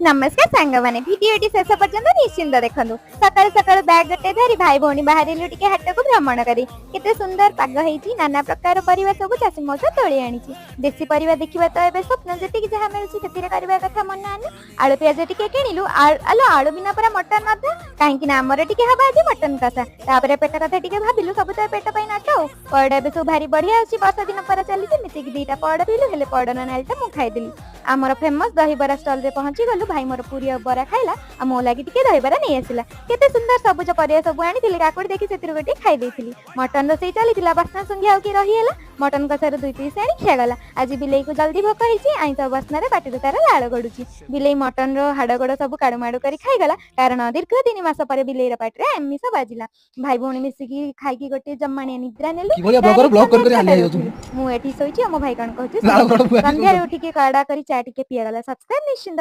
नमस्कार सांग मैंने भिडियोटी शेष पर्यंत निश्चिंत देखु सकाल सकाल बैग गोटे धरी भाई भौणी बाहर हाट को भ्रमण करी केते सुंदर पाग होती नाना प्रकार परिवा सब चाषी मौसा तोली आनी देशी परिवा देखा तो ये स्वप्न जी जहाँ मिलूँ कथा मन आने आलू पिज टे किणु आलू आलू बिना पूरा मटन नथा कहीं आमर टे हम आज मटन कथा तापर पेट कथा टे भाविलु सब तो पेट नाट पड़ ए सब भारी बढ़िया अच्छी वर्षा दिन पर चली मिसिक दीटा पड़ पीलु हेले पड़ना नालीटा मुझे खाईदेली आमर फेमस दहीबरा स्टल रे पहुंची गलु भाई मोर पूरी बरा खाइला आ मो लागि टिके दहीबरा नहीं आसिला केते सुंदर सबुज परिया सब आनी काकुड़ी देखि सेतिर गोटे खाई देइथिली मटन रोसई चलीथिला बास्ना संगे आउ कि रहिएला मटन कसार 2 पीस आनी खियागला आज बिलेई को जल्दी भोक होईची आइंस बसना रे बाटी तार लाळ गडुची बिलेई मटन रो हाड़ गोड़ सब काडु माडु करी खाइगला कारण दीर्घ 3 मास पर बिलेई रा पाटी रे आमिष बाजिला भाई भौणी मिसिकी खाइकी गोटे जम्मानिया निद्रा नेली मु एठी सोईची मो भाई कण कहू संध्या रे उठिके काडा करी चा टिके पियागला सब्सक्राइब निश्चिंत